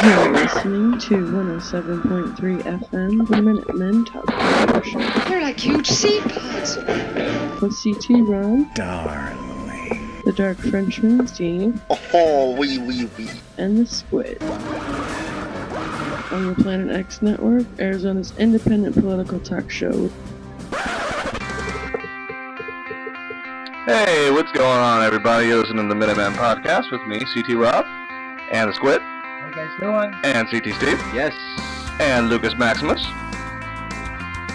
You're listening to 107.3 FM, the Minutemen Talk Radio Show. They're like huge seed pods. With CT Rob, Darling. the Dark Frenchman Steve, Oh, wee. and the Squid. On the Planet X Network, Arizona's independent political talk show. Hey, what's going on, everybody? You're listening to the Minutemen Podcast with me, CT Rob, and the Squid. How you guys doing? And CT Steve. Yes. And Lucas Maximus.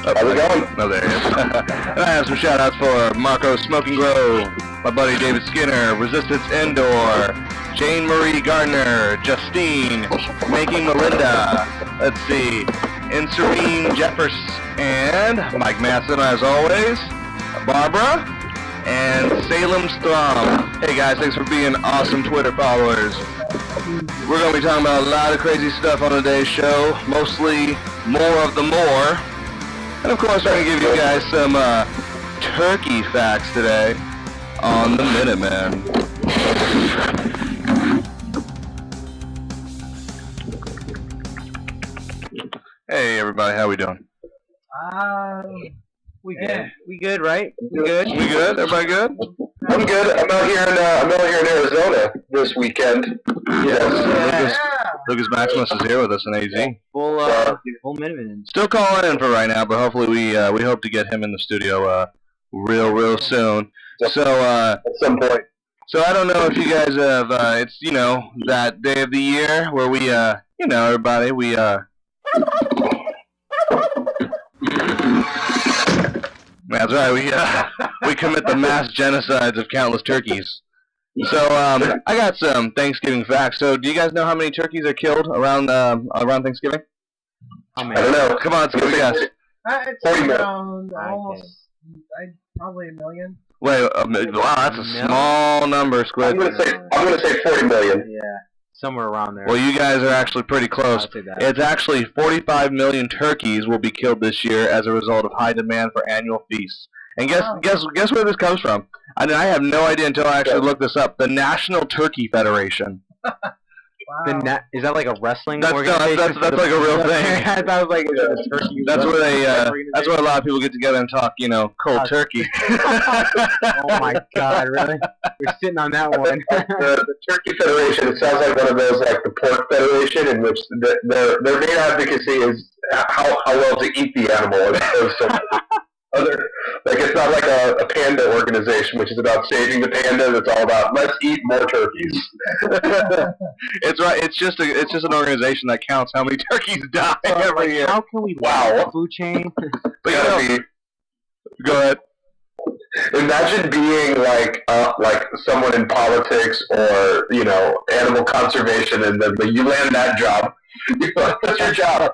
How's it going? Oh, there he is. And I have some shout-outs for Marco Smoking Grove, my buddy David Skinner, Resistance Indoor, Jane Marie Gardner, Justine, Making Melinda, let's see, Inserene Jeffers, and Mike Manson, as always, Barbara, and Salem Strom. Hey guys, thanks for being awesome Twitter followers. We're going to be talking about a lot of crazy stuff on today's show, mostly more of the more. And of course, we're going to give you guys some turkey facts today on the Minutemen. Hey everybody, how we doing? We good. We good, right? We good. We good? Everybody good? I'm good. I'm out here in Arizona this weekend. Yes. Lucas Maximus is here with us in AZ. Full minute. Still calling in for right now, but hopefully we hope to get him in the studio real soon. So At some point. So I don't know if you guys have it's that day of the year where we everybody we That's right. We commit the mass genocides of countless turkeys. So I got some Thanksgiving facts. So do you guys know how many turkeys are killed around Thanksgiving? I don't know. Come on, let's give it a guess. It's around almost, probably a million. Wait, wow, that's a small number, Squid. I'm gonna say 40 million. Yeah, somewhere around there. Well, you guys are actually pretty close. I'd say that. It's actually 45 million turkeys will be killed this year as a result of high demand for annual feasts. And guess where this comes from? I have no idea until I actually looked this up. The National Turkey Federation. Wow. Is that like a wrestling That's organization? like a real thing. I thought it was like a turkey. That's where that's where a lot of people get together and talk, cold turkey. Oh my God, really? We're sitting on that one. The Turkey Federation, it sounds like one of those, like the Pork Federation, in which their main advocacy is how well to eat the animal, as opposed to it's not like a panda organization, which is about saving the panda. It's all about let's eat more turkeys. It's right. It's just an organization that counts how many turkeys die every year. How can we Wow. the food chain? But go ahead. Imagine being like someone in politics or animal conservation, and then you land that job. That's your job.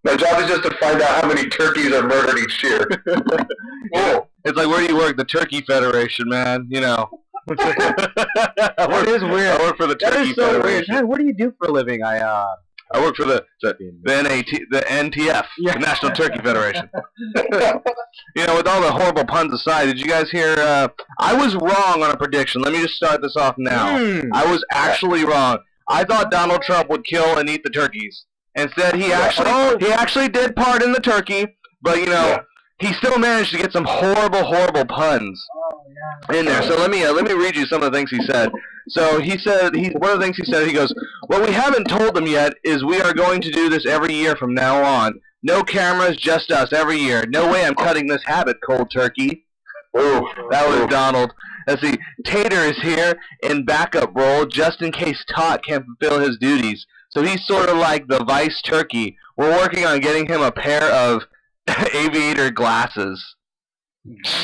My job is just to find out how many turkeys are murdered each year. Cool. It's like, where do you work? The Turkey Federation, man. That is weird. I work for the Turkey That is so Federation. weird. What do you do for a living? I work for the NTF, the National Turkey Federation. With all the horrible puns aside, did you guys hear? I was wrong on a prediction. Let me just start this off now. I was actually wrong. I thought Donald Trump would kill and eat the turkeys. Instead, he actually did pardon the turkey, but he still managed to get some horrible puns in there. So let me read you some of the things he said. So he said one of the things he said. He goes, "What we haven't told them yet is we are going to do this every year from now on. No cameras, just us every year. No way I'm cutting this habit, cold turkey." Ooh, that was Donald. Let's see. Tater is here in backup role just in case Tot can't fulfill his duties. So he's sort of like the vice turkey. We're working on getting him a pair of aviator glasses.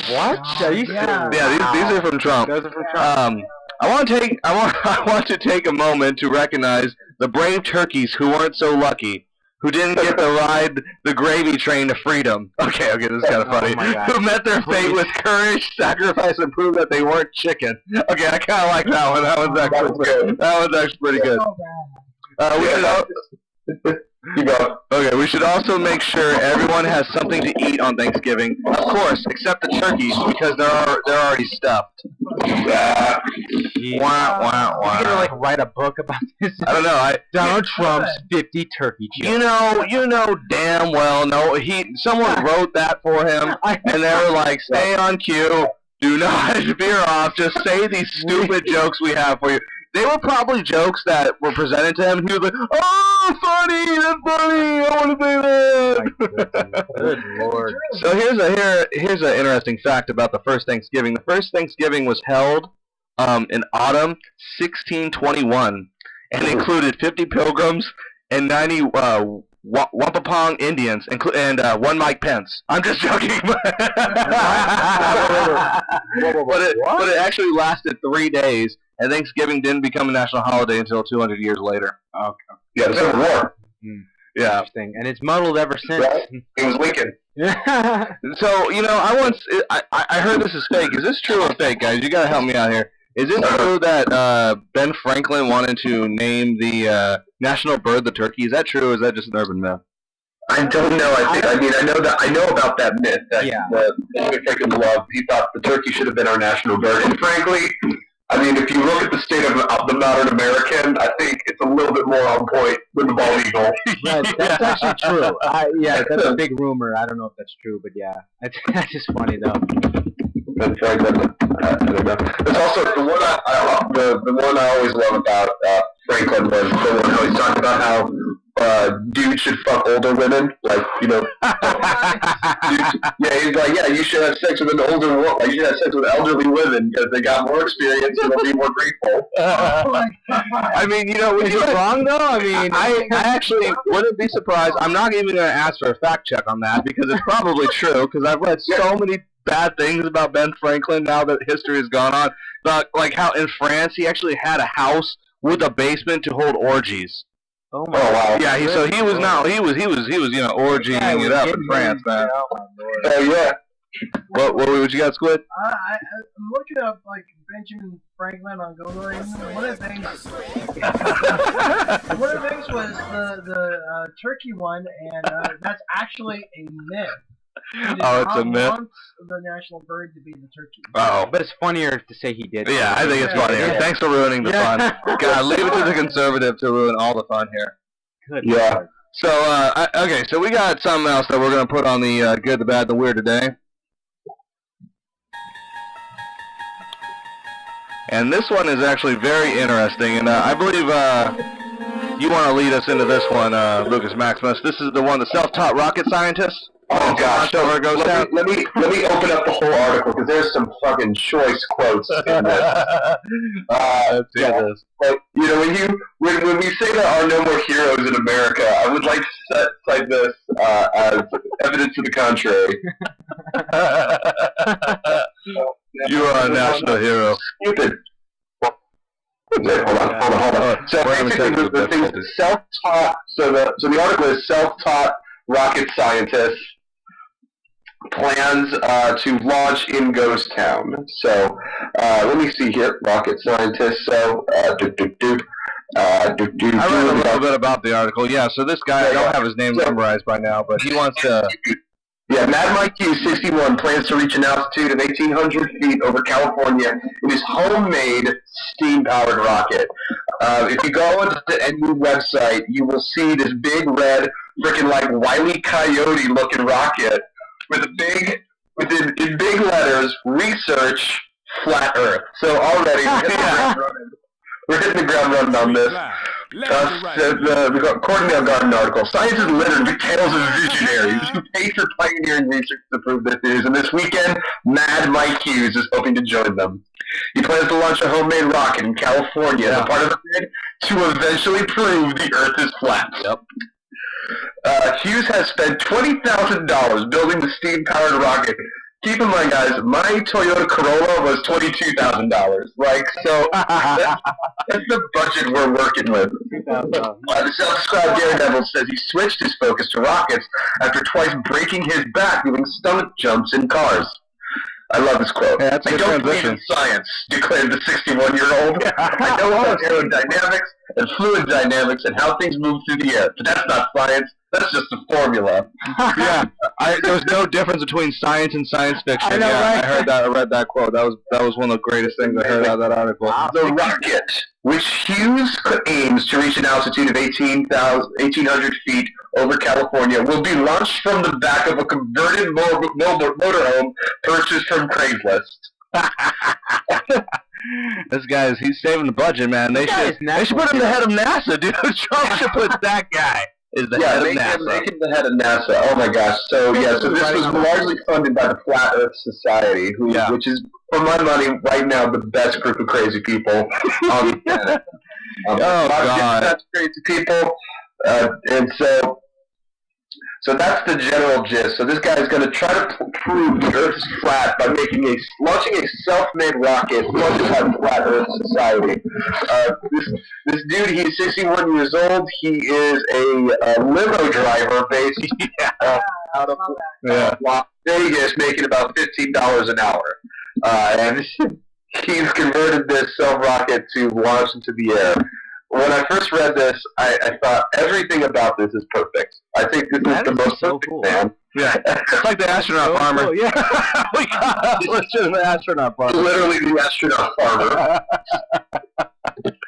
What? Are you Yeah, these are from Trump. Those are from Trump. I want to take a moment to recognize the brave turkeys who weren't so lucky, who didn't get to ride the gravy train to freedom. Okay, this is kind of funny. Who met their fate with courage, sacrifice, and proved that they weren't chicken. Okay, I kind of like that one. That was actually pretty good. We should also make sure everyone has something to eat on Thanksgiving. Of course, except the turkeys, because they're already stuffed. Wah. You gonna like write a book about this? I don't know. Donald Trump's 50 turkey jokes. You know damn well. No, someone wrote that for him, and they were like, "Stay on cue. Do not veer off. Just say these stupid jokes we have for you." They were probably jokes that were presented to him, and he was like, "Oh, funny! That's funny! I want to say that." Good Lord. So here's an interesting fact about the first Thanksgiving. The first Thanksgiving was held in autumn 1621, and included 50 pilgrims and 90 Wampapong Indians, and one Mike Pence. I'm just joking. But it actually lasted 3 days, and Thanksgiving didn't become a national holiday until 200 years later. Okay. Yeah, the Civil War. Yeah. Interesting. And it's muddled ever since. Right? It was Lincoln. So, I heard this is fake. Is this true or fake, guys? You gotta help me out here. Is it true that Ben Franklin wanted to name the national bird the turkey? Is that true, or is that just an urban myth? I don't know. I know about that myth that Ben Franklin loved. He thought the turkey should have been our national bird. And frankly, I mean, if you look at the state of the modern American, I think it's a little bit more on point with the bald eagle. Right, that's actually true. That's a big rumor. I don't know if that's true, but yeah, that's just funny though. Ben Franklin. I don't know. There's also the one I always love about Franklin was the one how he's talking about how dudes should fuck older women, like dudes, he's like, you should have sex with an older woman, like you should have sex with elderly women because they got more experience and they'll be more grateful. I mean, is it wrong though? I mean, I actually wouldn't be surprised. I'm not even going to ask for a fact check on that because it's probably true because I've read so many bad things about Ben Franklin now that history has gone on. Like how in France he actually had a house with a basement to hold orgies. Oh wow! Yeah, he was orgying it up in France, man. Oh yeah. What you got, Squid? I'm looking up like Benjamin Franklin on Google. And one of the things was the turkey one, and that's actually a myth. It's a myth. Wants the national bird to be the turkey. Oh, but it's funnier to say he did. Yeah, I think it's funnier. Yeah. Thanks for ruining the fun. God, leave it to the conservative to ruin all the fun here. Good. Yeah. Lord. So, okay, so we got something else that we're going to put on the good, the bad, the weird today. And this one is actually very interesting, and I believe you want to lead us into this one, Lucas Maximus. This is the one, the self-taught rocket scientist. Oh gosh! Over it goes down. Let me open up the whole article because there's some fucking choice quotes in this. Let's see this. Like, when we say there are no more heroes in America, I would like to cite this as evidence to the contrary. You are a national hero. Stupid. Hold on. So basically, the thing is self-taught. So the article is self-taught rocket scientist plans to launch in Ghost Town. So let me see here, rocket scientist. So I read a little bit about the article. Yeah, so this guy, I don't have his name memorized by now, but he wants to. Yeah, Mad Mike Q 61 plans to reach an altitude of 1,800 feet over California in his homemade steam-powered rocket. If you go onto any website, you will see this big red, freaking like Wile E. Coyote-looking rocket with in big letters, research, flat Earth. So already we're hitting the ground running on this. We got Cornell Garden article. Science is littered with tales of visionaries who paid for pioneering research to prove this news. And this weekend, Mad Mike Hughes is hoping to join them. He plans to launch a homemade rocket in California as a part of the bid to eventually prove the Earth is flat. Yep. Hughes has spent $20,000 building the steam-powered rocket. Keep in mind, guys, my Toyota Corolla was $22,000. Like, so that's the budget we're working with. The self-described Daredevil says he switched his focus to rockets after twice breaking his back doing stomach jumps in cars. I love this quote. Yeah, that's a I good don't believe transition. in science, declared the 61-year-old. I know about aerodynamics and fluid dynamics and how things move through the air, but that's not science. That's just a formula. Yeah, there was no difference between science and science fiction. I know, yeah, right? I heard that. I read that quote. That was one of the greatest things I heard out of that article. The rocket, which Hughes aims to reach an altitude of 1,800 feet over California, will be launched from the back of a converted motorhome purchased from Craigslist. This guy's he's saving the budget, man. They should put him the head of NASA, dude. Trump should put that guy as the head of NASA. Make him the head of NASA. Oh my gosh. So so this was largely funded by the Flat Earth Society, which is, for my money, right now the best group of crazy people on the planet. Oh God, that's crazy people, and so that's the general gist. So this guy is going to try to prove the Earth is flat by launching a self-made rocket funded by the Flat Earth Society. This dude, he's 61 years old. He is a limo driver based out of Las Vegas, making about $15 an hour. And he's converted this self-rocket to launch into the air. When I first read this, I thought everything about this is perfect. I think this is the most perfect man. Yeah, it's like the astronaut farmer. Cool, yeah. We got a legitimate astronaut farmer. Literally the astronaut farmer.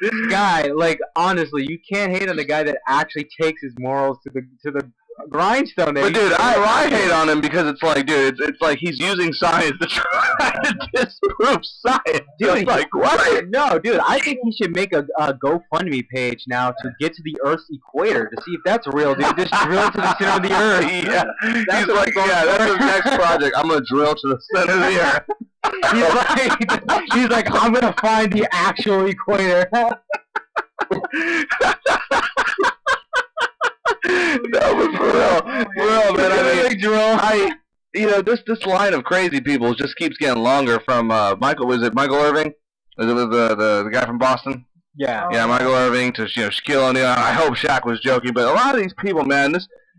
This guy, like, honestly, you can't hate on the guy that actually takes his morals to the grindstone. But dude, I hate on him because it's like, dude, it's like he's using science to try to disprove science. Dude, it's like, what? No, dude, I think he should make a GoFundMe page now to get to the Earth's equator to see if that's real, dude. Just drill to the center of the Earth. Yeah, that's his next project. I'm gonna drill to the center of the Earth. He's like, I'm gonna find the actual equator. No, but for real, man. This line of crazy people just keeps getting longer. From Michael, was it Michael Irving? Was it the guy from Boston? Yeah. Yeah, Michael Irving to Shaquille O'Neal. I hope Shaq was joking, but a lot of these people, man,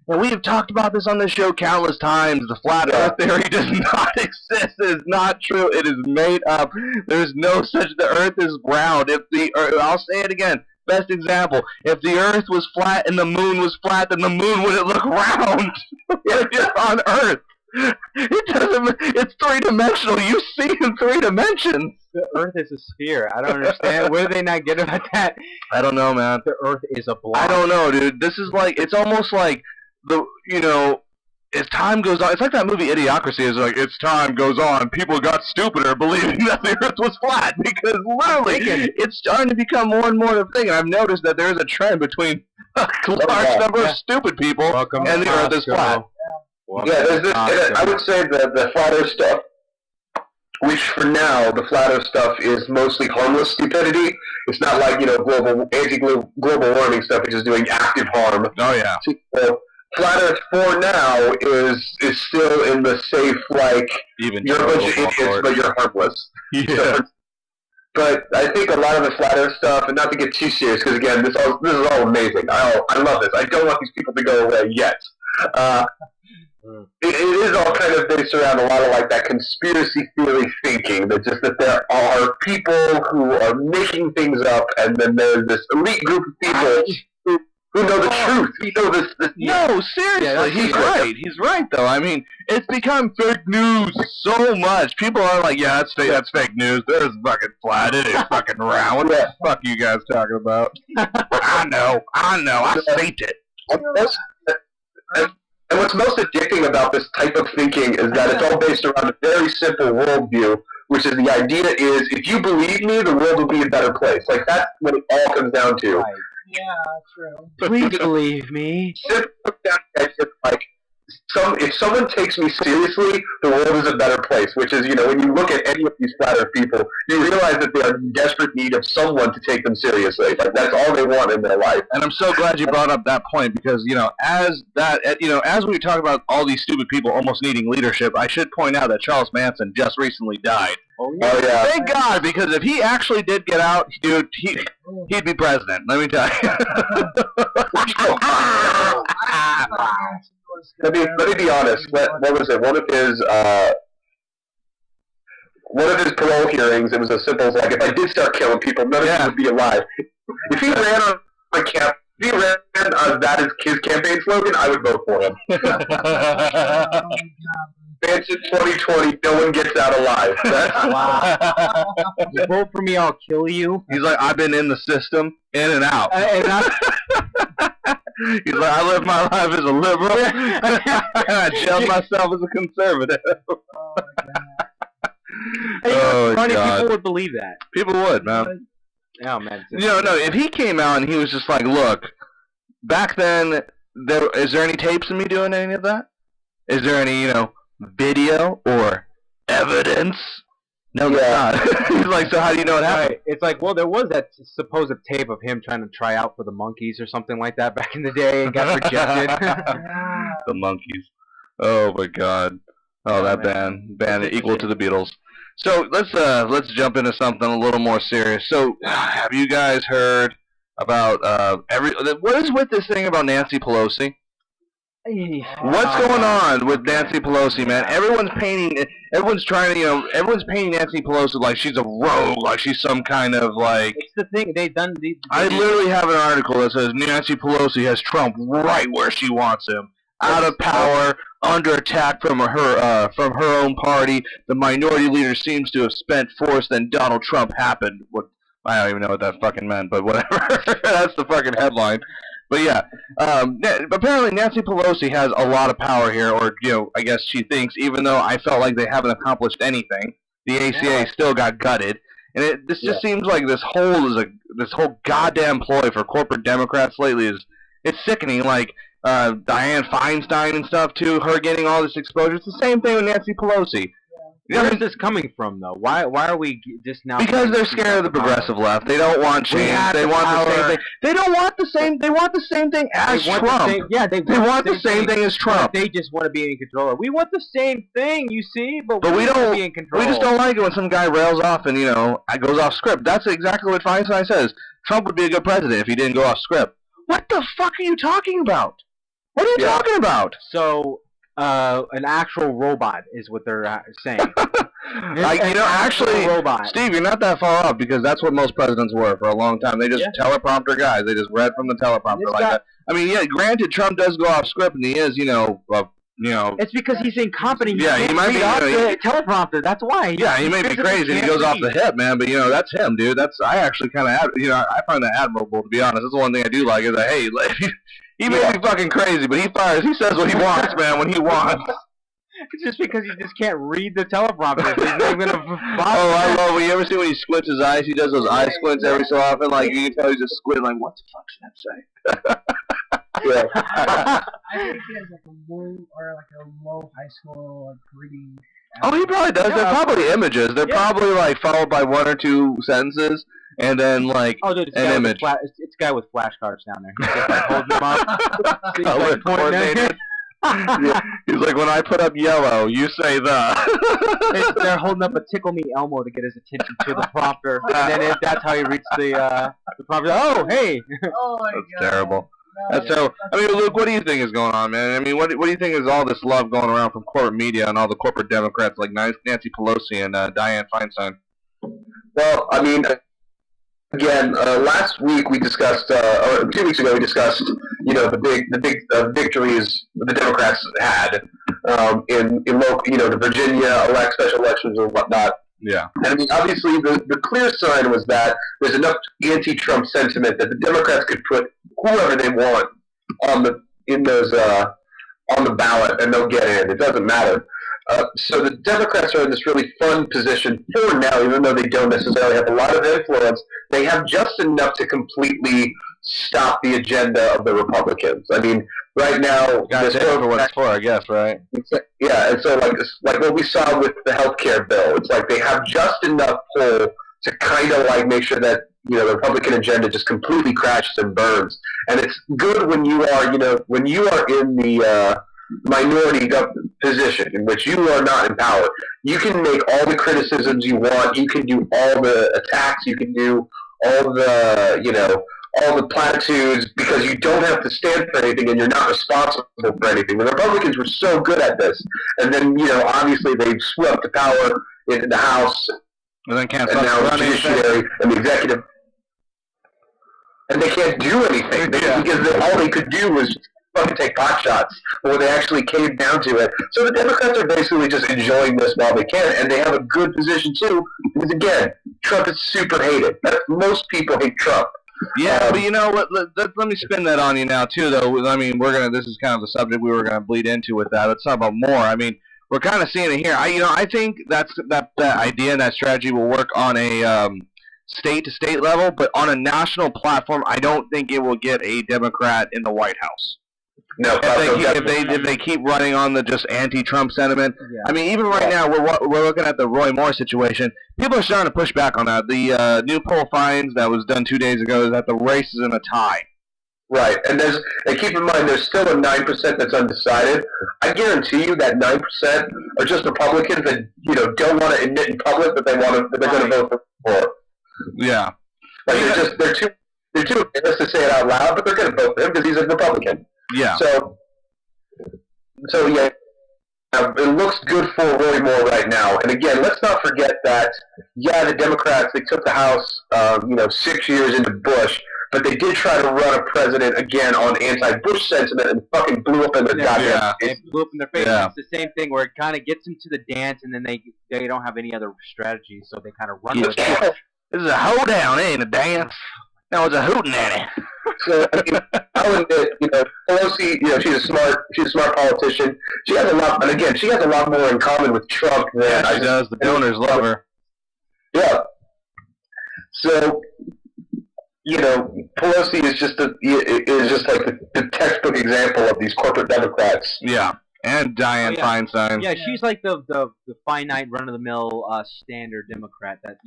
and we have talked about this on this show countless times. The flat Earth theory does not exist. It is not true. It is made up. There's no such. The Earth is round. I'll say it again. Best example: if the Earth was flat and the Moon was flat, then the Moon wouldn't look round. It's on Earth. It doesn't. It's three-dimensional. You see in 3 dimensions. The Earth is a sphere. I don't understand. What do they not get about that? I don't know, man. The Earth is a block. I don't know, dude. This is like, it's almost like as time goes on, it's like that movie Idiocracy. Is like, as time goes on, people got stupider believing that the Earth was flat because literally it's starting to become more and more of a thing. And I've noticed that there is a trend between a large number of stupid people and the Earth is flat. There's this. I would say the flat Earth stuff, which for now the flat Earth stuff is mostly harmless stupidity. It's not like global warming stuff, which is doing active harm. Oh yeah. So, flat Earth for now is still in the safe, like, even you're a bunch of idiots, but you're harmless. Yeah. So, but I think a lot of the flat Earth stuff, and not to get too serious, because again, this is all amazing. I love this. I don't want these people to go away yet. It is all kind of based around a lot of like that conspiracy theory thinking, that there are people who are making things up, and then there's this elite group of people who know the truth. You know this. No, seriously, he's right. He's right, though. I mean, it's become fake news so much. People are like, yeah, that's fake. That's fake news. There's fucking flat. It is fucking round. What the fuck are you guys talking about? I know. I seen it. And what's most addicting about this type of thinking is that it's all based around a very simple worldview, which is the idea is, if you believe me, the world will be a better place. Like, that's what it all comes down to. Right. Yeah, true. Please believe me. Like, if someone takes me seriously, the world is a better place. Which is, when you look at any of these flat Earth people, you realize that they are in desperate need of someone to take them seriously. Like, that's all they want in their life. And I'm so glad you brought up that point because, as we talk about all these stupid people almost needing leadership, I should point out that Charles Manson just recently died. Oh yeah. Thank God, because if he actually did get out, dude, he'd be president. Let me tell you. Let me be honest. What was it? One of his parole hearings, it was as simple as like, if I did start killing people, none of you would be alive. If he ran on camp If he ran that is his campaign slogan, I would vote for him. Manson 2020, no one gets out alive. Wow. You vote for me, I'll kill you. He's like, I've been in the system, in and out. He's like, I live my life as a liberal, and I jailed myself as a conservative. Oh my god. Oh, funny, God. people would believe that. People would, man. Oh, man. No, if he came out and he was just like, look, back then, is there any tapes of me doing any of that? Is there any, video or evidence? No, there's not. He's like, so how do you know it happened? Right. It's like, well, there was that supposed tape of him trying to try out for the Monkees or something like that back in the day and got rejected. The Monkees. Oh my God. Oh, that band equal to the Beatles. So let's jump into something a little more serious. So, have you guys heard about what is with this thing about Nancy Pelosi? What's going on with Nancy Pelosi, man? Everyone's painting Nancy Pelosi like she's a rogue, like she's some kind of like. It's the thing they've done. I literally have an article that says Nancy Pelosi has Trump right where she wants him, out of power, under attack from her own party. The minority leader seems to have spent force. Then Donald Trump happened. What I don't even know what that fucking meant, but whatever. That's the fucking headline. But yeah, apparently Nancy Pelosi has a lot of power here, or I guess she thinks. Even though I felt like they haven't accomplished anything, the ACA still got gutted, and this just seems like this whole goddamn ploy for corporate Democrats lately it's sickening. Like Dianne Feinstein and stuff too, her getting all this exposure. It's the same thing with Nancy Pelosi. Where is this coming from, though? Why are we just now? Because they're scared of the progressive left. They don't want change. They want the same thing. They don't want the same. They want the same thing as Trump. They want the same thing as Trump. They just want to be in control. We want the same thing, you see, but we don't want to be in control. We just don't like it when some guy rails off and goes off script. That's exactly what Feinstein says. Trump would be a good president if he didn't go off script. What the fuck are you talking about? What are you talking about? So. An actual robot is what they're saying. Actually, robot. Steve, you're not that far off because that's what most presidents were for a long time. They just teleprompter guys. They just read from the teleprompter like that. I mean, yeah, granted, Trump does go off script and he is, It's because he's incompetent. He might be off the teleprompter. That's why. He may be crazy. He goes off the hip, man. But that's him, dude. I actually kind of, I find that admirable, to be honest. That's the one thing I do like is that hey. He may be fucking crazy, but he says what he wants, man, when he wants. It's just because he just can't read the teleprompter. He's not even I love it. You ever see when he squints his eyes? He does those eye squints every so often. Like, you can tell he's just squinting, like, what the fuck does that say? I think he has a low high school reading. Oh, he probably does. They're probably images. They're probably, followed by one or two sentences. And then, dude, an image. It's a guy with flashcards down there. He's just, holding them up. Coordinated. He's like, when I put up yellow, you say the. They're holding up a Tickle Me Elmo to get his attention to the prompter. And then that's how he reads the prompter. Oh, hey! Oh, my God. That's terrible. Luke, what do you think is going on, man? I mean, what do you think is all this love going around from corporate media and all the corporate Democrats like Nancy Pelosi and Dianne Feinstein? Well, I mean, again, last week we discussed, or 2 weeks ago we discussed, the big victories the Democrats had in local, the Virginia special elections and whatnot. Yeah. And I mean, obviously, the clear sign was that there's enough anti-Trump sentiment that the Democrats could put whoever they want on the ballot and they'll get in. It doesn't matter. So the Democrats are in this really fun position for now, even though they don't necessarily have a lot of influence. They have just enough to completely stop the agenda of the Republicans. I mean, right now, that's for what it's for, I guess, right? Yeah, and so like what we saw with the healthcare bill, it's like they have just enough pull to kind of make sure that the Republican agenda just completely crashes and burns. And it's good when you are in the minority position in which you are not in power. You can make all the criticisms you want. You can do all the attacks. You can do all the platitudes because you don't have to stand for anything and you're not responsible for anything. The Republicans were so good at this, and then obviously they've swept the power into the House, and then can't and now the judiciary and the executive. and they can't do anything because all they could do was fucking take pot shots, or they actually caved down to it. So the Democrats are basically just enjoying this while they can, and they have a good position too. Because again, Trump is super hated. Most people hate Trump. Yeah, but you know what? Let me spin that on you now too, though. I mean, this is kind of the subject we were gonna bleed into with that. Let's talk about more. I mean, we're kind of seeing it here. I think that idea and that strategy will work on a state to state level, but on a national platform, I don't think it will get a Democrat in the White House. No, if they keep running on the just anti-Trump sentiment, I mean, even right now we're looking at the Roy Moore situation. People are starting to push back on that. The new poll finds that was done 2 days ago is that the race is in a tie. Right, and keep in mind there's still a 9% that's undecided. I guarantee you that 9% are just Republicans that don't want to admit in public that they're going to vote for. Yeah, like they're too embarrassed to say it out loud, but they're going to vote for him because he's a Republican. Yeah. So yeah, it looks good for Roy Moore right now. And again, let's not forget that the Democrats, they took the House 6 years into Bush. But they did try to run a president again on anti-Bush sentiment and fucking blew up in their goddamn face. It blew up in their face. Yeah. It's the same thing where it kind of gets them to the dance, and then they don't have any other strategy, so they kind of run with it. This is a hoedown, ain't a dance. No, it's a hootenanny. So I mean, I'll admit, Pelosi, she's a smart politician. She has a lot, and again, she has a lot more in common with Trump than she does. The donors love her. Yeah. So. Pelosi is just like the textbook example of these corporate Democrats. Yeah, and Dianne Feinstein. Yeah, she's like the finite, run-of-the-mill standard Democrat that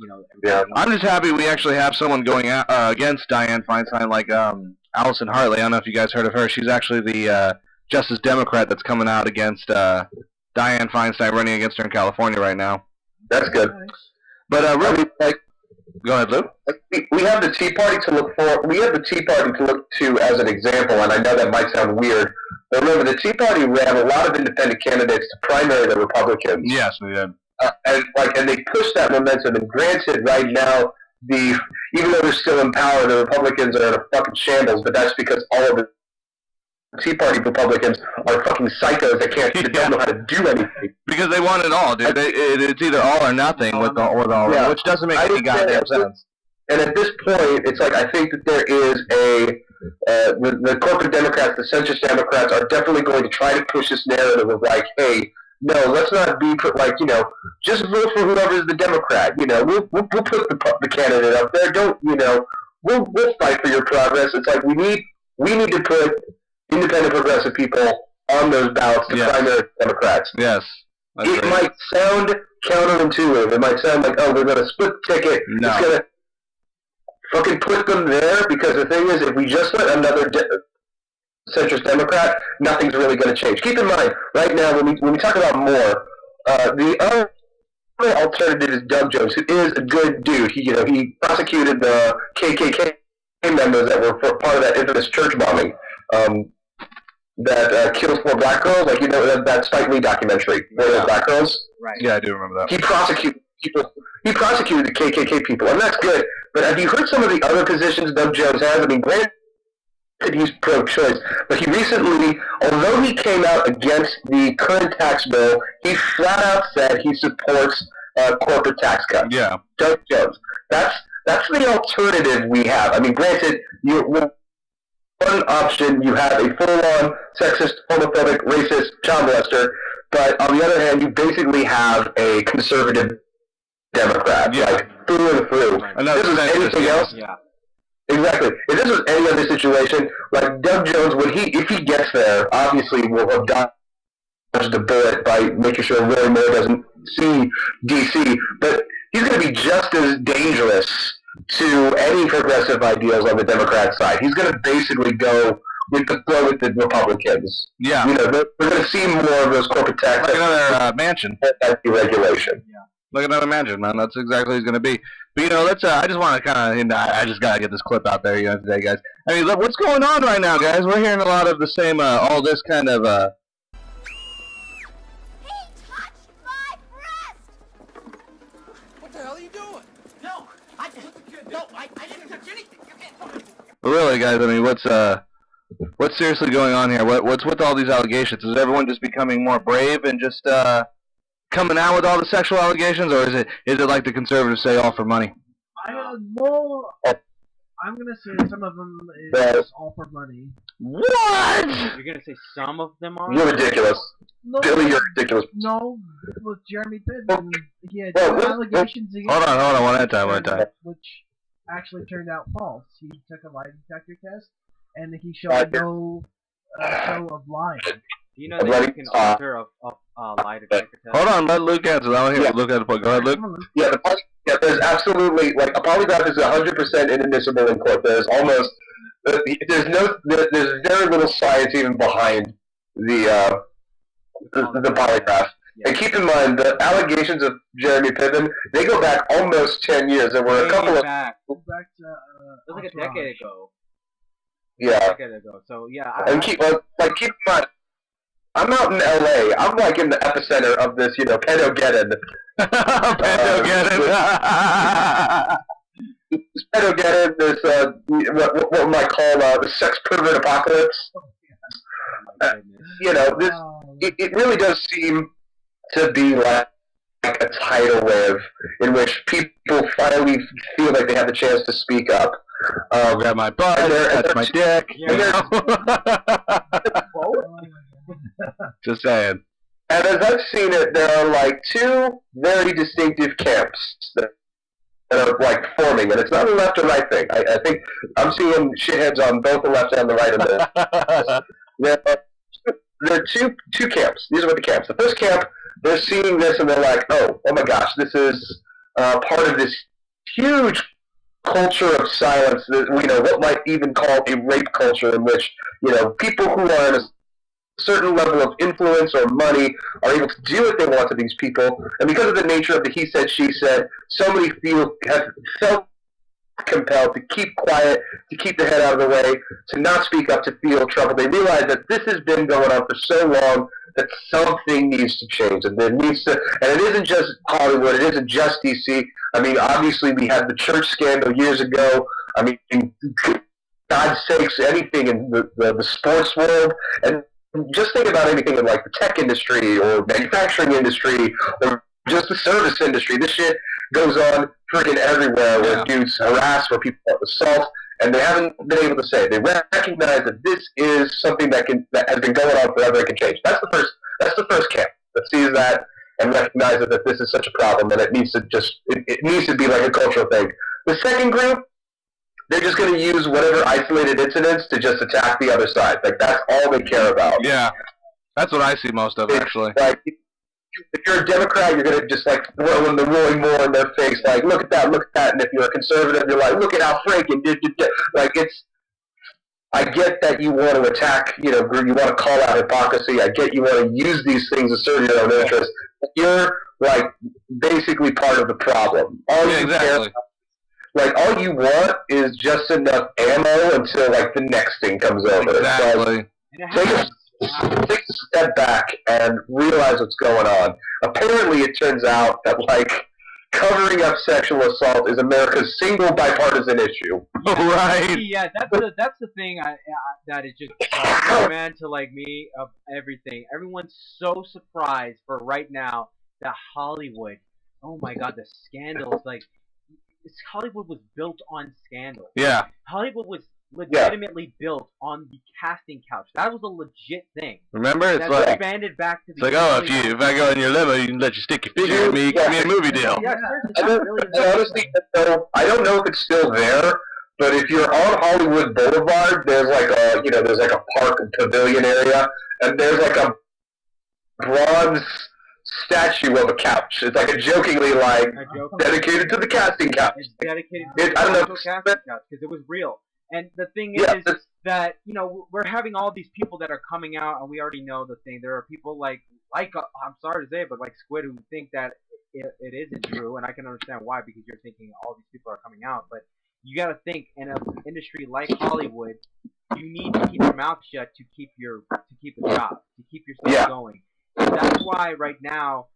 Yeah, I'm just happy we actually have someone going against Dianne Feinstein, like Allison Hartley. I don't know if you guys heard of her. She's actually the Justice Democrat that's coming out against Dianne Feinstein, running against her in California right now. That's good. But really, go ahead, Lou. We have the Tea Party to look for. We have the Tea Party to look to as an example, and I know that might sound weird, but remember, the Tea Party ran a lot of independent candidates to primary the Republicans. Yes, we did. And they pushed that momentum. And granted, right now, even though they're still in power, the Republicans are in a fucking shambles. But that's because all of the Tea Party Republicans are fucking psychos that don't know how to do anything. Because they want it all, dude. It's either all or nothing with all, which doesn't make any goddamn sense. And at this point, it's like I think that there is the corporate Democrats, the centrist Democrats, are definitely going to try to push this narrative of like, hey, no, let's not be just vote for whoever is the Democrat. We'll put the candidate up there. Don't we'll fight for your progress. It's like we need to put independent progressive people on those ballots to primary Democrats. Yes. It might sound counterintuitive. It might sound like, oh, we're going to split the ticket. No. It's going to fucking put them there, because the thing is, if we just let another centrist Democrat, nothing's really going to change. Keep in mind, right now, when we talk about Moore, the other alternative is Doug Jones, who is a good dude. He prosecuted the KKK members that were part of that infamous church bombing. That kills 4 black girls, that Spike Lee documentary, Black Girls. Right. Yeah, I do remember that. He prosecuted the KKK people, and that's good. But have you heard some of the other positions Doug Jones has? I mean, granted, he's pro-choice, but he recently, although he came out against the current tax bill, he flat out said he supports corporate tax cuts. Yeah. Doug Jones. That's the alternative we have. I mean, granted, one option, you have a full-on sexist, homophobic, racist child molester, but on the other hand, you basically have a conservative Democrat, through and through. If this was anything else, exactly. If this was any other situation, like Doug Jones, if he gets there, obviously will have dodged the bullet by making sure Roy Moore doesn't see DC, but he's going to be just as dangerous to any progressive ideals on the Democrat side. He's going to basically go with the flow with the Republicans. Yeah. We're going to see more of those corporate tax. Like another mansion. That's deregulation. Yeah. Like another mansion, man. That's exactly what he's going to be. But, let's, I just want to I just got to get this clip out there, today, guys. I mean, look, what's going on right now, guys? We're hearing a lot of the same, all this kind of, But really, guys, I mean, what's seriously going on here? What's with all these allegations? Is everyone just becoming more brave and just coming out with all the sexual allegations, or is it like the conservatives say, all for money? Well, I'm gonna say some of them is all for money. What? You're gonna say some of them are? You're ridiculous. No, Billy, you're ridiculous. No, with Jeremy Pittman, he had Well, two allegations against Hold on, one at a time. which actually turned out false. He took a lie detector test, and he showed no show of lying. Do you know that you can alter a lie detector test? Hold on, let Luke answer. I want to hear Luke at the point. Go ahead, Luke. Yeah, there's absolutely, like, a polygraph is 100% inadmissible in court. There's very little science even behind the polygraph. Yeah. And keep in mind, the allegations of Jeremy Pittman, they go back almost 10 years. There were a couple of... Back. Go back to It was like a decade ago. Yeah. So yeah. And keep in mind, I'm out in LA. I'm like in the epicenter of this, pedogeddon. Pedogeddon, this, what we might call the sex pervert apocalypse. It really does seem to be like a tidal wave in which people finally feel like they have the chance to speak up. Grab my butt, that's my dick. Just saying. And as I've seen it, there are like two very distinctive camps that are like forming, and it's not a left or right thing. I think I'm seeing shitheads on both the left and the right of this. There are two camps. These are what the camps. The first camp, they're seeing this and they're like, oh my gosh, this is part of this huge culture of silence that what might even call a rape culture, in which people who are in a certain level of influence or money are able to do what they want to these people, and because of the nature of the he said she said, so many have felt compelled to keep quiet, to keep their head out of the way, to not speak up, to feel trouble. They realize that this has been going on for so long that something needs to change, and it isn't just Hollywood, it isn't just DC. I mean, obviously we had the church scandal years ago. I mean, God's sakes, anything in the sports world, and just think about anything in like the tech industry or manufacturing industry or just the service industry. This shit goes on freaking everywhere, where dudes harass, where people assault, and they haven't been able to say. They recognize that this is something that has been going on forever and can change. That's the first camp that sees that and recognizes that this is such a problem and it needs to it needs to be like a cultural thing. The second group, they're just going to use whatever isolated incidents to just attack the other side. Like, that's all they care about. Yeah, that's what I see most of, actually. Like, if you're a Democrat, you're going to just, like, throw in the rolling more in their face, like, look at that. And if you're a conservative, you're like, look at how Franken did. Like, I get that you want to attack, you want to call out hypocrisy. I get you want to use these things to serve your own interests. But you're, like, basically part of the problem. Exactly. Like, all you want is just enough ammo until, like, the next thing comes over. Exactly. Take a step back and realize what's going on. Apparently, it turns out that, like, covering up sexual assault is America's single bipartisan issue. Right. Yeah, that's the thing that is just man to like me of everything. Everyone's so surprised for right now that Hollywood. Oh my God, the scandals! Like, Hollywood was built on scandal. Yeah. Hollywood was legitimately built on the casting couch. That was a legit thing. Remember, it's like expanded back to the. It's like, if I go in your liver, you can let you stick your figure in me. Give me a movie deal. Yeah, honestly, I don't know if it's still there, but if you're on Hollywood Boulevard, there's like a park and pavilion area, and there's like a bronze statue of a couch. It's like a jokingly dedicated to the casting couch. It's dedicated to the casting couch because it was real. And the thing is that we're having all these people that are coming out, and we already know the thing. There are people like I'm sorry to say it, but like Squid, who think that it isn't true, and I can understand why, because you're thinking all these people are coming out. But you got to think, in an industry like Hollywood, you need to keep your mouth shut to keep a job, to keep yourself going. And that's why right now,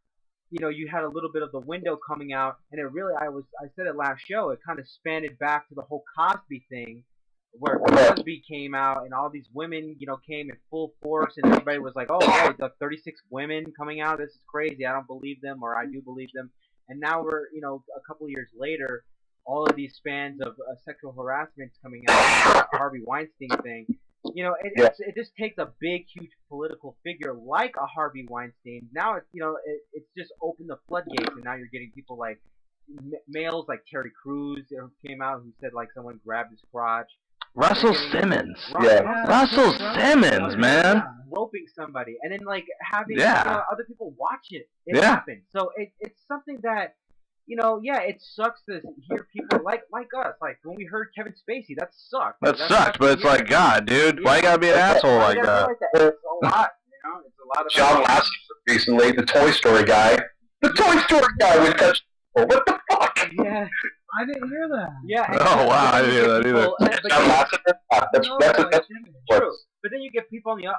you had a little bit of the window coming out, and it really, I said it last show, it kind of spanned it back to the whole Cosby thing, where Cosby came out and all these women, came in full force, and everybody was like, "Oh, yeah, the 36 women coming out. This is crazy. I don't believe them, or I do believe them." And now we're, a couple of years later, all of these fans of sexual harassment coming out, the Harvey Weinstein thing. It just takes a big, huge political figure like a Harvey Weinstein. Now it's just opened the floodgates, and now you're getting people like males like Terry Crews who came out who said like someone grabbed his crotch. Russell Simmons. Russell Simmons, man. Roping somebody, and then like having other people watch it. It happens. So it's something that, it sucks to hear people like us. Like when we heard Kevin Spacey, that sucked. That sucked, but it's like, God, dude, why you gotta be an asshole like that? It's a lot, it's a lot of. John Lasseter recently, the Toy Story guy. The Toy Story guy was touched. What the fuck? Yeah, I didn't hear that. Yeah. Oh wow, I didn't hear that either. John Lasseter. That's true. But then you get people on the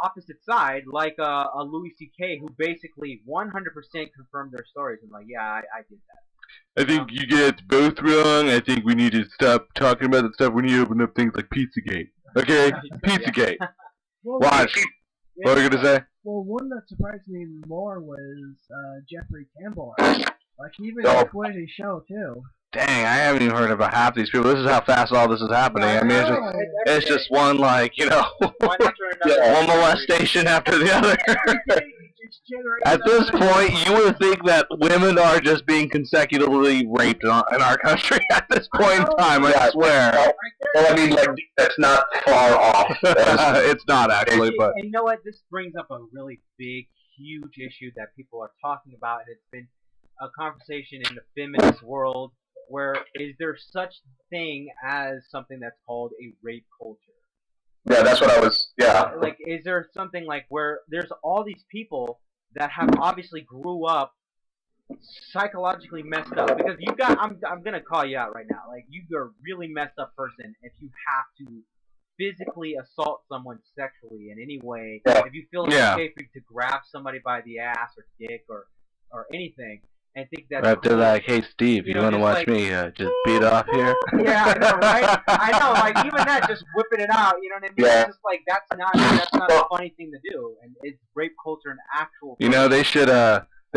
opposite side, like a Louis C.K., who basically 100% confirmed their stories and like, yeah, I did that. I think you get both wrong. I think we need to stop talking about that stuff. We need to open up things like Pizzagate. Okay? Pizzagate. Watch. What are you going to say? Well, one that surprised me more was Jeffrey Tambor. Like, he even quit his show, too. Dang, I haven't even heard about half these people. This is how fast all this is happening. I mean, it's just one, like, one molestation after the other. At this point, you would think that women are just being consecutively raped in our country at this point in time, I swear. Well, I mean, like, that's not far off. It's not, actually, but... And you know what? This brings up a really big, huge issue that people are talking about, and it's been a conversation in the feminist world, where is there such thing as something that's called a rape culture? Yeah, that's what I was, Like, is there something like where there's all these people that have obviously grew up psychologically messed up? Because you got, I'm gonna call you out right now. Like, you're a really messed up person if you have to physically assault someone sexually in any way. If you feel it's okay to grab somebody by the ass or dick or anything. I think that's right there, like, hey Steve, you want to watch me just beat off here? Yeah, I know, right? I know, like even that, just whipping it out. You know what I mean? It's just like that's not a funny thing to do, and it's rape culture an actual. They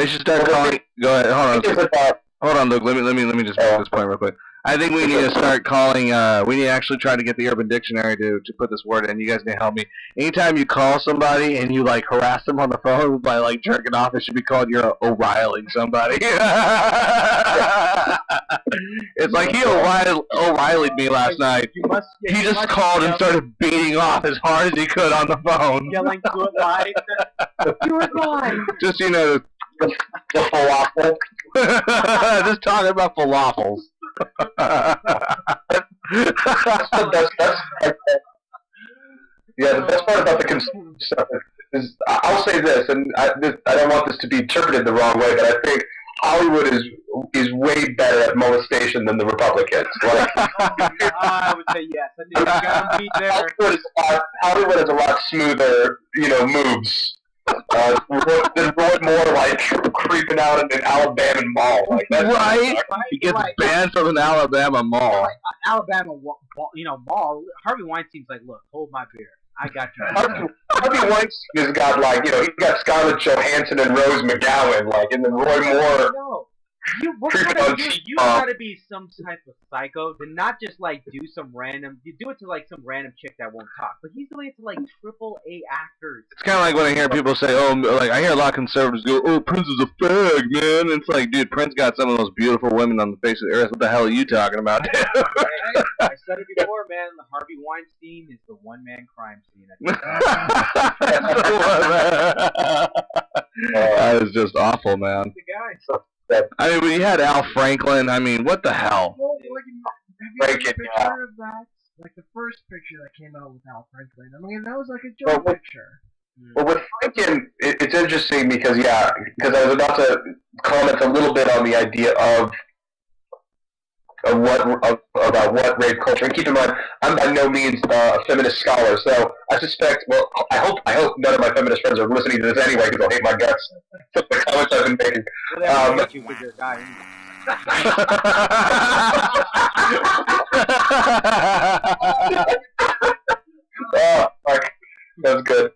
should start calling. Go ahead, hold on, Luke. Let me just make this point real quick. I think we need to start calling. We need to actually try to get the Urban Dictionary to put this word in. You guys need to help me. Anytime you call somebody and you like harass them on the phone by like jerking off, it should be called you're O'Reillying somebody. It's like he O'Reilly'd me last night. He just called and started beating off as hard as he could on the phone. Yelling to it live. Do it live. Just the falafel. Just talking about falafels. That's the best. The best part about the conspiracy stuff is I'll say this, and I don't want this to be interpreted the wrong way, but I think Hollywood is way better at molestation than the Republicans. Like, I would say yes. I think you gotta be there. Hollywood is a lot smoother, moves. There's more like creeping out in an Alabama mall. Like, right? He gets banned from an Alabama mall. Like, Alabama, mall. Harvey Weinstein's like, look, hold my beer. I got you. Harvey Weinstein has got like, he got Scarlett Johansson and Rose McGowan, like, and then Roy Moore. You gotta be some type of psycho to not just like do some random. You do it to like some random chick that won't talk, but he's doing it to like AAA actors. It's kind of like when I hear people say, "Oh, like I hear a lot of conservatives go, oh, Prince is a fag, man." It's like, dude, Prince got some of those beautiful women on the face of the earth. What the hell are you talking about? I said it before, man. The Harvey Weinstein is the one-man crime scene. That is just awful, man. The guy. I mean, we had Al Franklin. I mean, what the hell? Well, have you seen a picture of that? Like the first picture that came out with Al Franklin. I mean, that was like a joke picture. Well, with Franken, it's interesting because I was about to comment a little bit on the idea of about what rape culture. And keep in mind, I'm by no means a feminist scholar, so I suspect. Well, I hope none of my feminist friends are listening to this anyway because they'll hate my guts. The comments I've been making. Oh, fuck. That's good.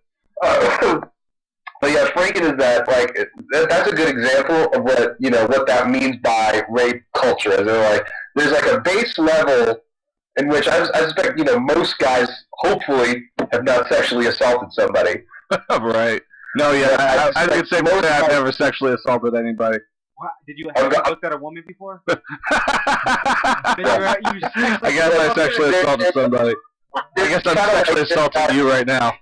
But yeah, Franken is that, like, that's a good example of what, what that means by rape culture. There's like a base level in which I suspect, most guys hopefully have not sexually assaulted somebody. Right. No, yeah, I could say most I've never sexually assaulted anybody. What? Did you have looked at a woman before? I guess I sexually assaulted somebody. I guess I'm sexually assaulting you right now.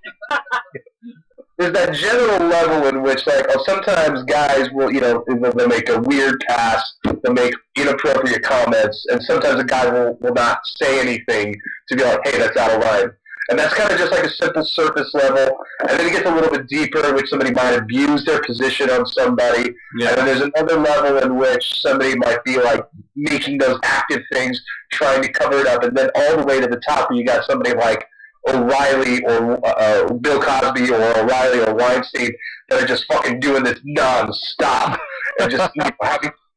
There's that general level in which, like, sometimes guys will, they'll make a weird pass, they'll make inappropriate comments, and sometimes a guy will not say anything to be like, hey, that's out of line. And that's kind of just like a simple surface level. And then it gets a little bit deeper in which somebody might abuse their position on somebody. Yeah. And then there's another level in which somebody might be like making those active things, trying to cover it up. And then all the way to the top where you got somebody like O'Reilly or Bill Cosby or O'Reilly or Weinstein that are just fucking doing this non-stop. And just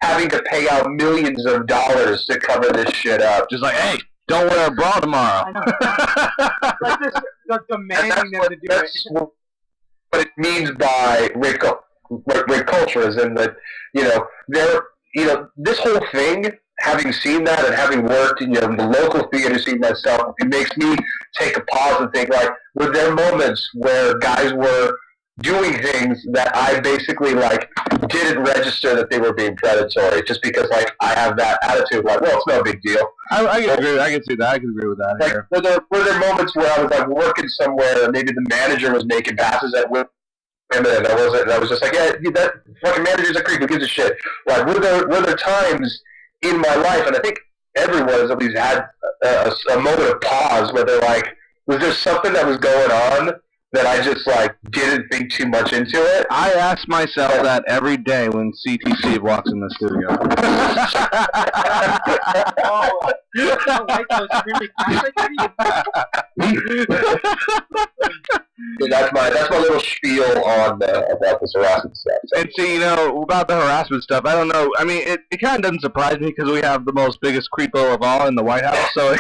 having to pay out millions of dollars to cover this shit up. Just like, hey, don't wear a bra tomorrow. I know. Like this, demanding them to do that's it. What it means by rape culture is in that, this whole thing, having seen that and having worked in the local theater scene myself, it makes me take a pause and think, like, were there moments where guys were doing things that I basically, like, didn't register that they were being predatory, just because, like, I have that attitude, like, well, it's no big deal. I can agree. I can see that. I can agree with that. Like, here. Were there moments where I was, like, working somewhere and maybe the manager was making passes at women and I was just like, yeah, that fucking manager's a creep, who gives a shit? Like, were there times in my life, and I think everyone has at least had a moment of pause where they're like, was there something that was going on that I just, like, didn't think too much into it? I ask myself that every day when CTC walks in the studio. You don't like those screaming That's my little spiel on about this harassment stuff. So. And see, about the harassment stuff, I don't know. I mean, it kind of doesn't surprise me because we have the most biggest creepo of all in the White House, so it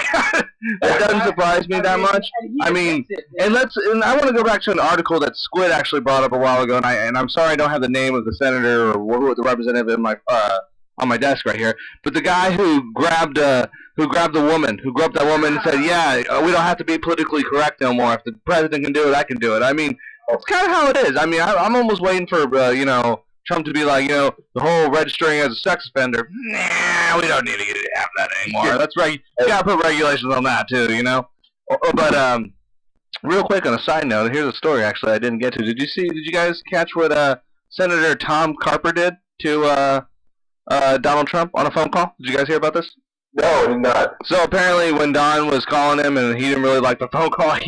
doesn't surprise me that much. I mean, and I want to go back to an article that Squid actually brought up a while ago, and I'm sorry I don't have the name of the senator or the representative in my on my desk right here, but the guy who grabbed that woman and said, yeah, we don't have to be politically correct no more. If the president can do it, I can do it. I mean, it's kind of how it is. I mean, I'm almost waiting for, Trump to be like, the whole registering as a sex offender. Nah, we don't need to have that anymore. That's right. You gotta put regulations on that too, But real quick on a side note, here's a story actually I didn't get to. Did you guys catch what Senator Tom Carper did to Donald Trump on a phone call? Did you guys hear about this? No, I did not. So apparently when Don was calling him and he didn't really like the phone call,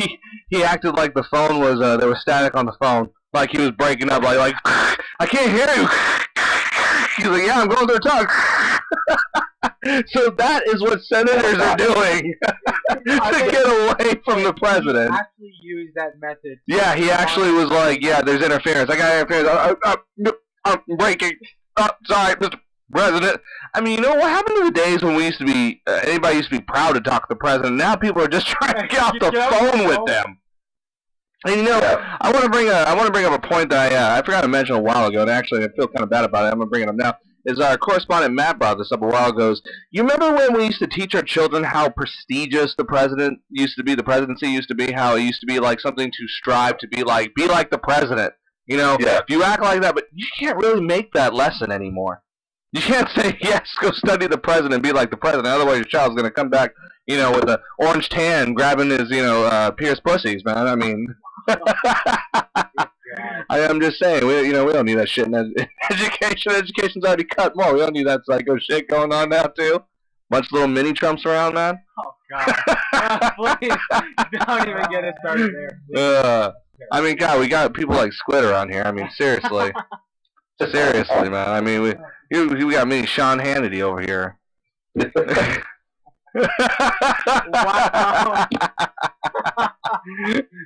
he acted like the phone was, there was static on the phone. Like he was breaking up, like I can't hear you. He's like, yeah, I'm going through a tongue. So that is what senators are doing to get away from the president. He actually used that method. Yeah, he actually was like, yeah, there's interference. I got interference. I'm breaking. Sorry, Mr. President. I mean, what happened to the days when we used to be, anybody used to be proud to talk to the president? Now people are just trying to get off the phone with them. And I want to bring up a point that I forgot to mention a while ago, and actually I feel kind of bad about it. I'm gonna bring it up now. Is our correspondent Matt brought this up a while ago? You remember when we used to teach our children how prestigious the presidency used to be, how it used to be like something to strive to be like the president. If you act like that, but you can't really make that lesson anymore. You can't say, yes, go study the president and be like the president. Otherwise, your child's going to come back, with an orange tan grabbing his, Pierce pussies, man. I mean, I'm just saying, we don't need that shit in education. Education's already cut more. We don't need that psycho shit going on now, too. Bunch of little mini Trumps around, man. Oh, God. Please, don't even get us started there. I mean, God, we got people like Squid around here. I mean, seriously. Seriously, man. I mean, we got mini Sean Hannity over here. Wow.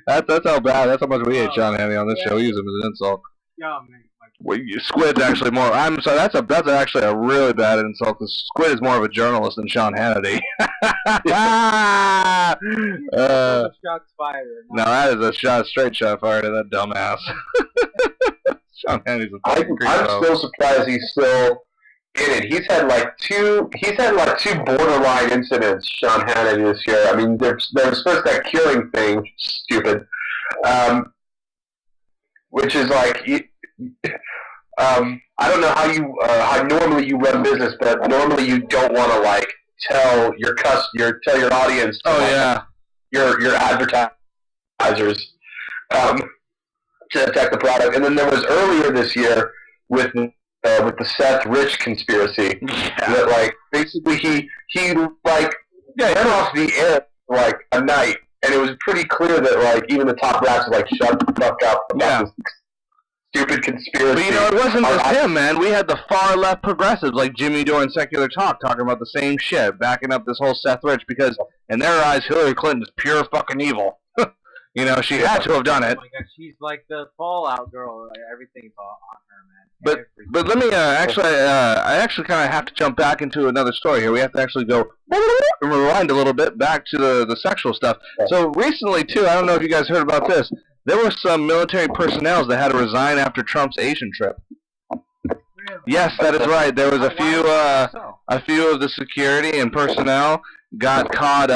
That's how bad. That's how much we hate Sean Hannity on this show. We use him as an insult. Yeah, man. Well, Squid's actually more. I'm sorry. That's actually a really bad insult. Because Squid is more of a journalist than Sean Hannity. Shots fired. No, that is a straight shot fired at that dumbass. Sean Hannity's a fucking I'm still surprised he's still in it. He's had like two borderline incidents, Sean Hannity, this year. I mean, there's first that killing thing, stupid, which is like, I don't know how normally you run business, but normally you don't want to like tell your audience, your advertisers, to attack the product. And then there was earlier this year with the Seth Rich conspiracy, that like basically he like went off the air for like a night, and it was pretty clear that like even the top brass was like, shut the fuck up about this stupid conspiracy. But you know, it wasn't just him, man. We had the far left progressives like Jimmy Dore and Secular Talk talking about the same shit, backing up this whole Seth Rich, because in their eyes Hillary Clinton is pure fucking evil. You know, she had to have done it. Oh my God, she's like the Fallout girl. Like, everything's all on her, man. But let me I actually kind of have to jump back into another story here. We have to actually go and rewind a little bit back to the sexual stuff. So recently, too, I don't know if you guys heard about this. There were some military personnel that had to resign after Trump's Asian trip. Yes, that is right. There was a few of the security and personnel got caught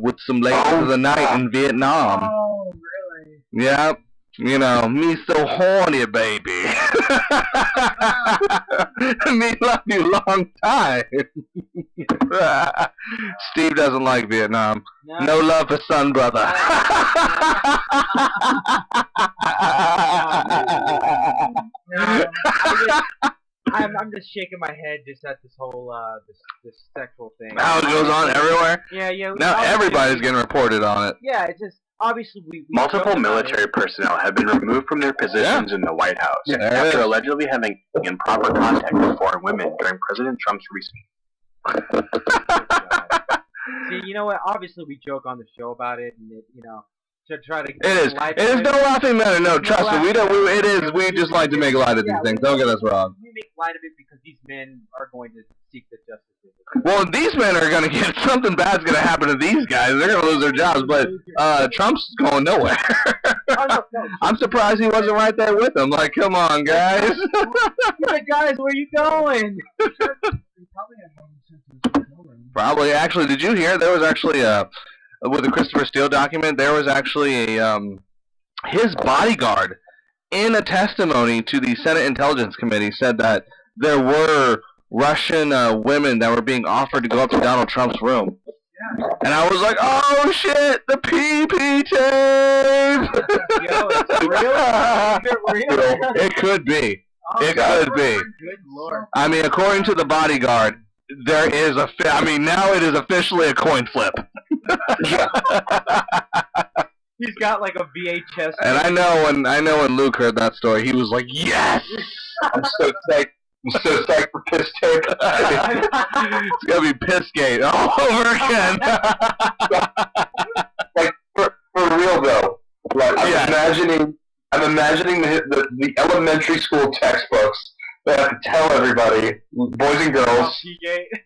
with some ladies of the night in Vietnam. Oh, really? Yeah. You know, me so horny, baby. Me love you long time. Steve doesn't like Vietnam. No love for son, brother. I'm just shaking my head just at this whole this sexual thing. How it goes on everywhere? Yeah. Now everybody's getting reported on it. Yeah, it's just obviously we multiple military personnel have been removed from their positions in the White House after allegedly having improper contact with foreign women during President Trump's recent. See, you know what? Obviously, we joke on the show about it, and to try to. It is no laughing matter. No, trust me. We just like to make light of these things. Don't get us wrong. We make light of it because these men are going to seek the justice. Well, these men are going to get something bad's going to happen to these guys. They're going to lose their jobs, but Trump's going nowhere. I'm surprised he wasn't right there with them. Like, come on, guys. Like, guys, where you going? Probably. Actually, did you hear? There was actually with the Christopher Steele document, there was actually his bodyguard in a testimony to the Senate Intelligence Committee said that there were Russian women that were being offered to go up to Donald Trump's room. And I was like, oh shit, the PP tape! Yo, it's real? Is it real? It could be. It could be. Good Lord. I mean, according to the bodyguard, there is now it is officially a coin flip. He's got like a VHS. And I know when Luke heard that story, he was like, yes! I'm so psyched for piss tape. It's gonna be Pissgate all over again. Like for real though. Like I'm imagining the elementary school textbooks that have to tell everybody, boys and girls,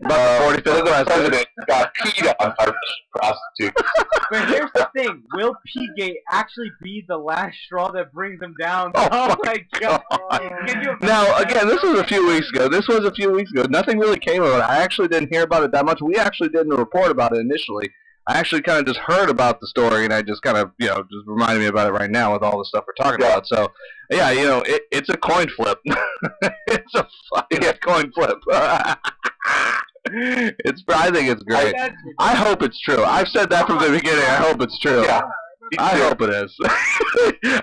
about the 45th president got peed on by prostitutes. But here's the thing: will P-Gate actually be the last straw that brings them down? Oh my God! Now, again, this was a few weeks ago. Nothing really came of it. I actually didn't hear about it that much. We actually didn't report about it initially. I actually kind of just heard about the story, and I just kind of, just reminded me about it right now with all the stuff we're talking about. So, yeah, it's a coin flip. It's a fucking coin flip. I think it's great. I hope it's true. I've said that from the beginning. I hope it's true. Yeah. I hope it is.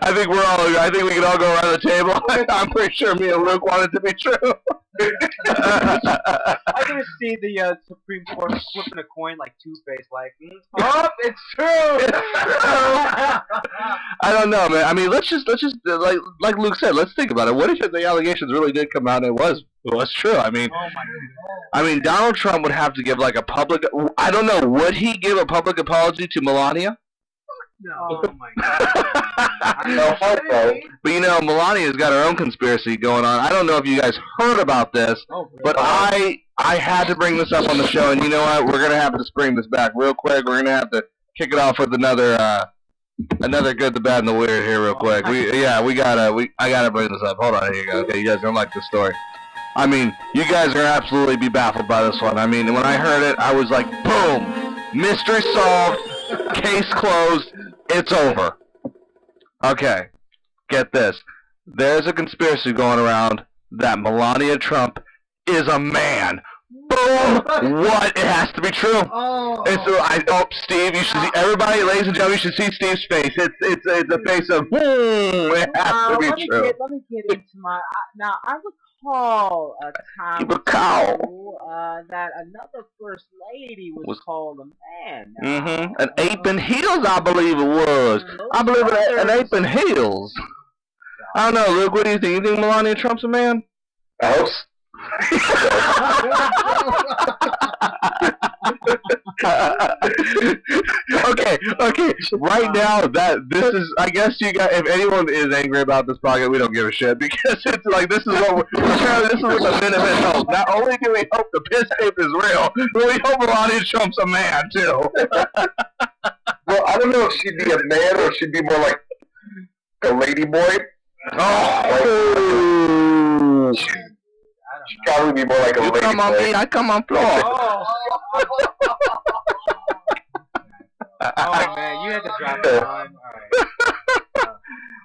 I think we can all go around the table. I'm pretty sure me and Luke want it to be true. I can see the Supreme Court flipping a coin like Two-Face, like, it's true. I don't know, man. I mean, let's just like Luke said, let's think about it. What if the allegations really did come out and it was true? I mean, Donald Trump would have to give like a public. I don't know. Would he give a public apology to Melania? No. Oh my God. But you know, Melania's got her own conspiracy going on. I don't know if you guys heard about this, but I had to bring this up on the show, and you know what? We're gonna have to bring this back real quick. We're gonna have to kick it off with another good, the bad, and the weird here real quick. I gotta bring this up. Hold on, here you go. Okay, you guys gonna like this story. I mean, you guys are gonna absolutely be baffled by this one. I mean, when I heard it, I was like, boom, mystery solved, case closed, it's over. Okay, get this. There's a conspiracy going around that Melania Trump is a man. Boom! What? It has to be true. Steve, you should see. Everybody, ladies and gentlemen, you should see Steve's face. It's a face of it has to be true. Let me get into my. Now I recall a time that another first lady was called a man. An ape in heels, I believe it was. I believe an ape in heels. I don't know, Luke. What do you think? You think Melania Trump's a man? I hope okay. Right now, this is. I guess you got. If anyone is angry about this podcast, we don't give a shit because it's like this is what this is what the Minutemen hope. Not only do we hope the piss tape is real, but we hope Melania Trump's a man too. Well, I don't know if she'd be a man or if she'd be more like a lady boy. She'd probably be more like a lady boy. You come on me, I come on floor. Oh man, you had to drop that one. Alright.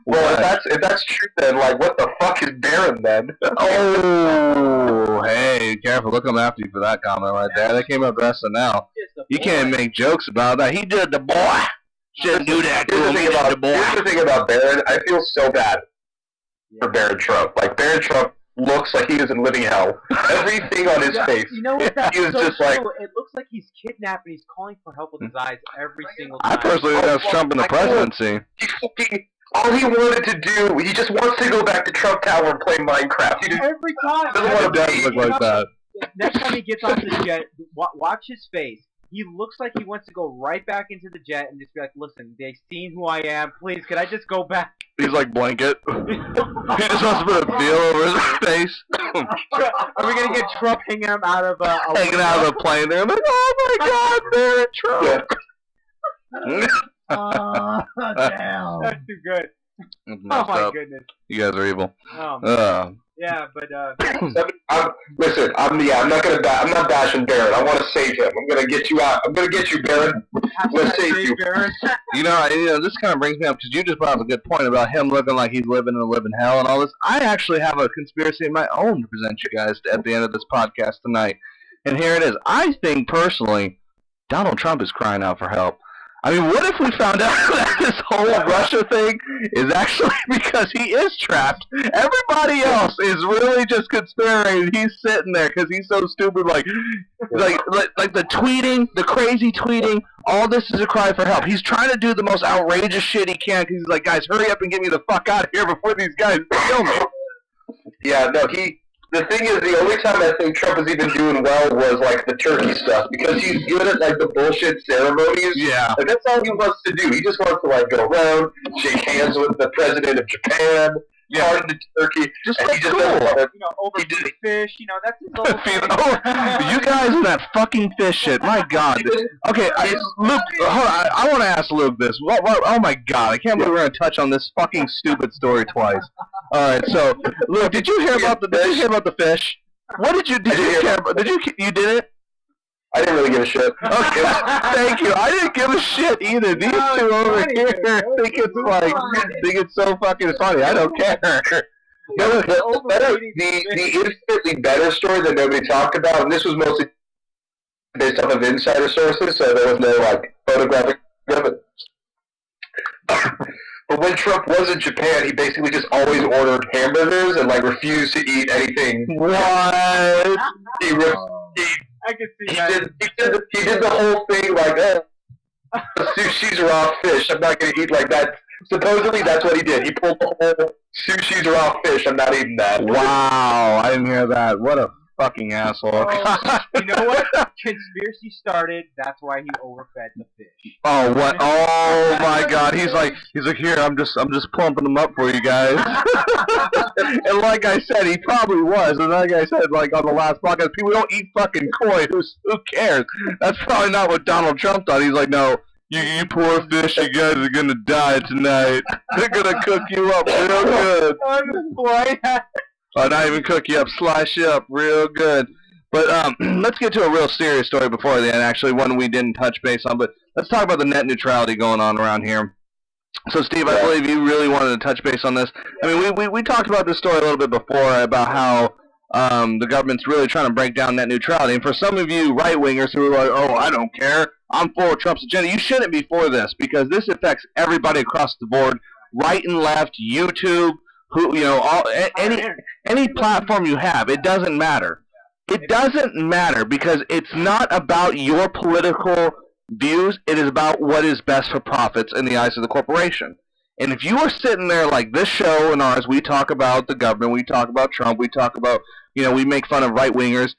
Well, if that's true, then like, what the fuck is Baron then? Oh, hey, careful! Look, I'm after you for that comment right there. That came up wrestling now. You can't make jokes about that. He did the boy. Shouldn't do that to him. Here's the thing about Baron. I feel so bad for Baron Trump. Like, Baron Trump looks like he is in living hell. Everything on his face. You know what? That's he was so just true. like, It looks like he's kidnapped and he's calling for help with his eyes every single time. I personally think that's Trump in the presidency. All he wanted to do, he just wants to go back to Trump Tower and play Minecraft. He just Every time. doesn't want to look like that. Next time he gets off the jet, watch his face. He looks like he wants to go right back into the jet and just be like, listen, they've seen who I am. Please, could I just go back? He's like blanket. He just wants to put a veil over his face. Are we going to get Trump hanging him out of hanging out of a plane there? I'm like, oh my God, Barrett Trump. Damn. That's too good. Oh my goodness. You guys are evil. Yeah, but listen, I'm not bashing Baron. I want to save him. I'm gonna get you out. I'm gonna get you, Baron. Let's save you. Baron. You know, this kind of brings me up because you just brought up a good point about him looking like he's living in a living hell and all this. I actually have a conspiracy of my own to present you guys at the end of this podcast tonight, and here it is. I think personally, Donald Trump is crying out for help. I mean, what if we found out that this whole Russia thing is actually because he is trapped? Everybody else is really just conspiring. He's sitting there because he's so stupid. Like the tweeting, the crazy tweeting. All this is a cry for help. He's trying to do the most outrageous shit he can because he's like, guys, hurry up and get me the fuck out of here before these guys kill me. Yeah, no, the thing is, the only time I think Trump is even doing well was, like, the turkey stuff, because he's good at, like, the bullshit ceremonies. Yeah. Like, that's all he wants to do. He just wants to, like, go around, shake hands with the president of Japan, pardon the turkey, just and like he just cool. doesn't want to... Overfeed fish, that's his whole thing. You guys and that fucking fish shit, my God. Okay, Luke, hold on, I want to ask Luke this. Oh my God, I can't believe we're going to touch on this fucking stupid story twice. Alright, so, Luke, did you hear about the fish? What did you care about? You did it? I didn't really give a shit. Okay, thank you. I didn't give a shit either. These two over here think it's so fucking funny. I don't care. The infinitely better story that nobody talked about, and this was mostly based off of insider sources, so there was no, like, photographic evidence. But when Trump was in Japan, he basically just always ordered hamburgers and, like, refused to eat anything. What? I can see that. He did the whole thing like, sushi's raw fish. I'm not going to eat like that. Supposedly, that's what he did. He pulled the whole sushi's raw fish. I'm not eating that. Wow, I didn't hear that. What a fucking asshole. Oh, you know what? Conspiracy started. That's why he overfed the fish. Oh what? Oh my God! He's like here. I'm just pumping them up for you guys. And like I said, he probably was. And like I said, like on the last podcast, people don't eat fucking koi. Who cares? That's probably not what Donald Trump thought. He's like, no, you poor fish, you guys are gonna die tonight. They're gonna cook you up real good. Oh, not even cook you up, slice you up real good. But let's get to a real serious story before the end. Actually, one we didn't touch base on, but let's talk about the net neutrality going on around here. So, Steve, I believe you really wanted to touch base on this. I mean, we talked about this story a little bit before about how the government's really trying to break down net neutrality. And for some of you right-wingers who are like, oh, I don't care, I'm for Trump's agenda, you shouldn't be for this because this affects everybody across the board, right and left, YouTube, any platform you have. It doesn't matter. It doesn't matter because it's not about your political views. It is about what is best for profits in the eyes of the corporation. And if you are sitting there like this show and ours, we talk about the government, we talk about Trump, we talk about, we make fun of right-wingers.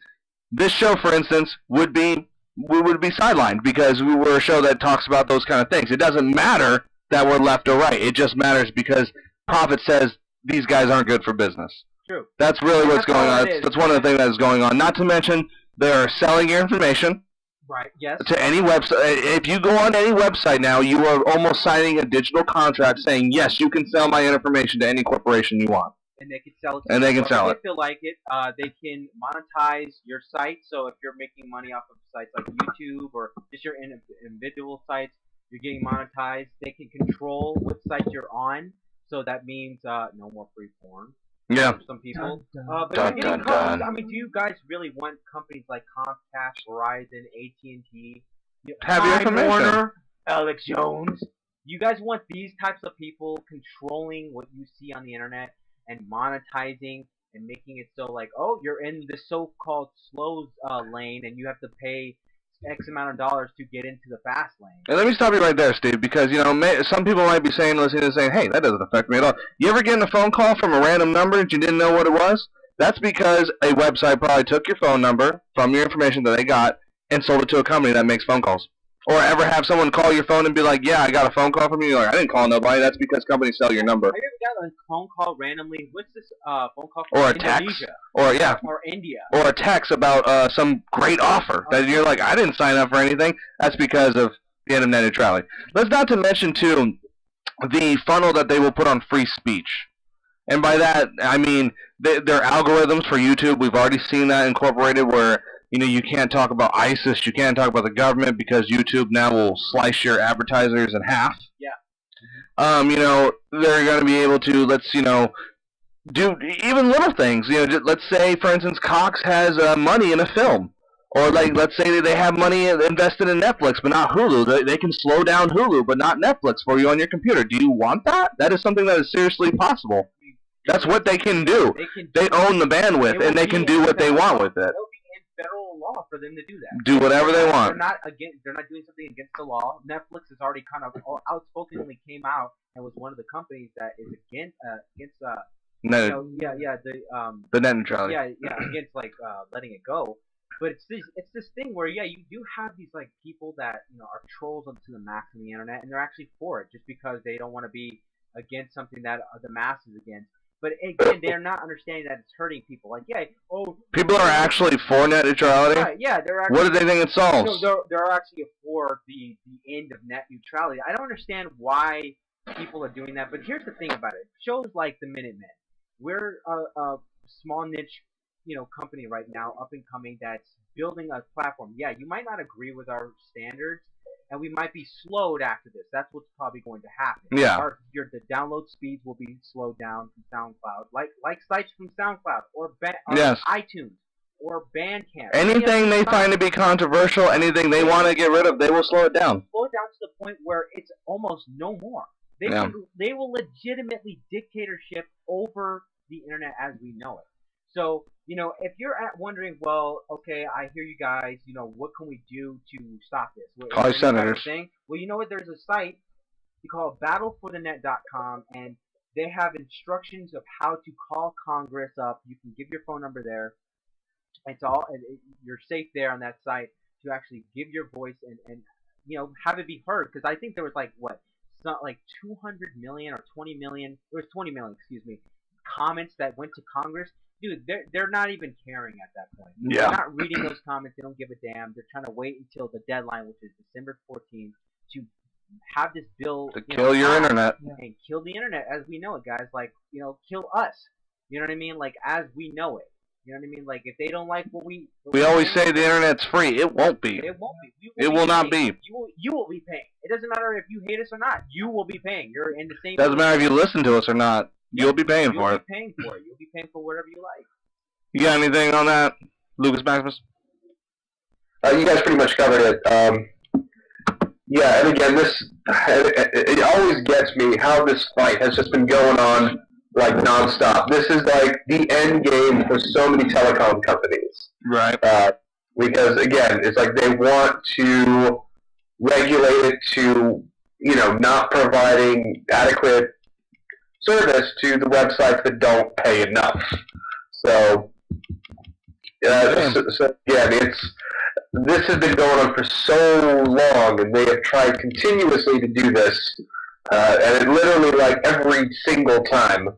This show, for instance, we would be sidelined because we were a show that talks about those kind of things. It doesn't matter that we're left or right. It just matters because profit says these guys aren't good for business. True. That's really what's going on. That's one of the things that's going on. Not to mention, they're selling your information. Right, yes. To any website. If you go on any website now, you are almost signing a digital contract saying, yes, you can sell my information to any corporation you want. And they can sell it. And they can sell it. If they feel like it, they can monetize your site. So if you're making money off of sites like YouTube or just your individual sites, you're getting monetized. They can control what sites you're on. So that means no more free porn. Yeah. For some people. But I mean, do you guys really want companies like Comcast, Verizon, AT&T, have your information? Warner, Alex Jones? You guys want these types of people controlling what you see on the internet and monetizing and making it so like, oh, you're in the so-called slow lane and you have to pay X amount of dollars to get into the fast lane. And let me stop you right there, Steve, because some people might be listening and saying, "Hey, that doesn't affect me at all." You ever get a phone call from a random number that you didn't know what it was? That's because a website probably took your phone number from your information that they got and sold it to a company that makes phone calls. Or ever have someone call your phone and be like, "Yeah, I got a phone call from you." You're like, "I didn't call nobody." That's because companies sell your number. Have you ever got a phone call randomly? What's this phone call from or a Indonesia? Text, or India, or a text about some great offer that you're like, "I didn't sign up for anything." That's because of the end of net neutrality. Let's not to mention too the funnel that they will put on free speech. And by that, I mean their algorithms for YouTube. We've already seen that incorporated where you can't talk about ISIS, you can't talk about the government because YouTube now will slice your advertisers in half. Yeah. They're going to be able to, do even little things. Let's say, for instance, Cox has money in a film. Or, let's say that they have money invested in Netflix, but not Hulu. They can slow down Hulu, but not Netflix for you on your computer. Do you want that? That is something that is seriously possible. That's what they can do. They own the bandwidth, and they can do what they want with it. Federal law for them to do that. Do whatever they want. They're not doing something against the law. Netflix has already kind of outspokenly came out and was one of the companies that is against the net neutrality. Yeah, against letting it go. But it's this thing where you do have these people that are trolls up to the max on the internet, and they're actually for it just because they don't want to be against something that the mass is against. But again, they're not understanding that it's hurting people. People are actually for net neutrality. Yeah, they're actually. What do they think it solves? They're actually for the end of net neutrality. I don't understand why people are doing that. But here's the thing about it: shows like the Minutemen, we're a small niche, company right now, up and coming, that's building a platform. Yeah, you might not agree with our standards, and we might be slowed after this. That's what's probably going to happen. Yeah. The download speeds will be slowed down from SoundCloud, like sites from SoundCloud or iTunes or Bandcamp. Anything they find to be controversial, anything they want to get rid of, they will slow it down. Slow it down to the point where it's almost no more. They will legitimately dictatorship over the internet as we know it. So, if you're wondering, well, okay, I hear you guys, what can we do to stop this? Call senators. Well, you know what? There's a site you call battleforthenet.com, and they have instructions of how to call Congress up. You can give your phone number there, It's all, and you're safe there on that site to actually give your voice and have it be heard. Because I think there was like what, not like 200 million or 20 million. There was 20 million, excuse me, comments that went to Congress. Dude, they're not even caring at that point. Yeah. They're not reading those comments. They don't give a damn. They're trying to wait until the deadline, which is December 14th, to have this bill to kill your internet and kill the internet as we know it, guys. Like, kill us. You know what I mean? Like, as we know it. You know what I mean? Like, if they don't like what we always say the internet's free. It won't be. It won't be. It will not be. You will be paying. It doesn't matter if you hate us or not. You will be paying. You're in the same. Doesn't matter if you listen to us or not. You'll be paying for it. You'll be paying for it. You'll be paying for whatever you like. You got anything on that, Lucas Maximus? You guys pretty much covered it. Yeah, and again, it always gets me how this fight has just been going on like nonstop. This is like the end game for so many telecom companies. Right. Because again, it's like they want to regulate it to, not providing adequate service to the websites that don't pay enough. So, yeah, this has been going on for so long, and they have tried continuously to do this, and it literally, like, every single time,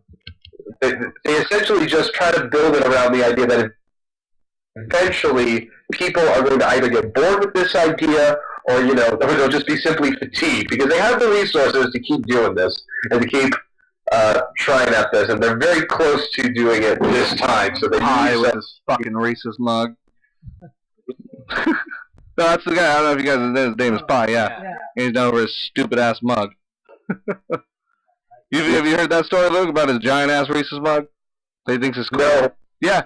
they essentially just try to build it around the idea that eventually people are going to either get bored with this idea or, or they'll just be simply fatigued, because they have the resources to keep doing this and to keep trying at this, and they're very close to doing it this time. So they with his fucking racist mug. No, that's the guy. I don't know if you guys know his name is Pie. Yeah. He's down over his stupid ass mug. Have you heard that story, Luke, about his giant ass racist mug? He thinks it's cool. No. Yeah.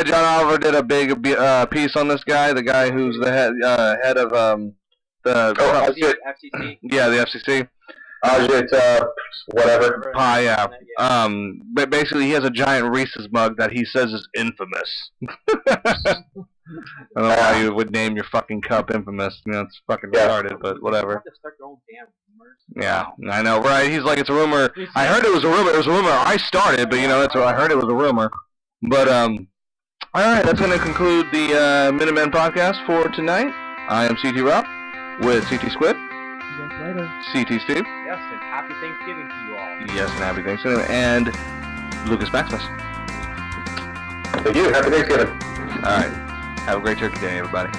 John Oliver did a big piece on this guy, the guy who's the head of the FCC. Yeah, the FCC. Whatever. Pie, yeah. But basically, he has a giant Reese's mug that he says is infamous. I don't know why you would name your fucking cup infamous. It's fucking retarded, but whatever. Yeah, I know, right? He's like, it's a rumor. I heard it was a rumor. It was a rumor I started, but that's what I heard. It was a rumor. But all right, that's going to conclude the Minutemen podcast for tonight. I am CT Rob with CT Squid. CT Steve. Yes, and happy Thanksgiving to you all. Yes, and happy Thanksgiving. And Lucas Maximus. Thank you. Happy Thanksgiving. All right. Have a great turkey day, everybody.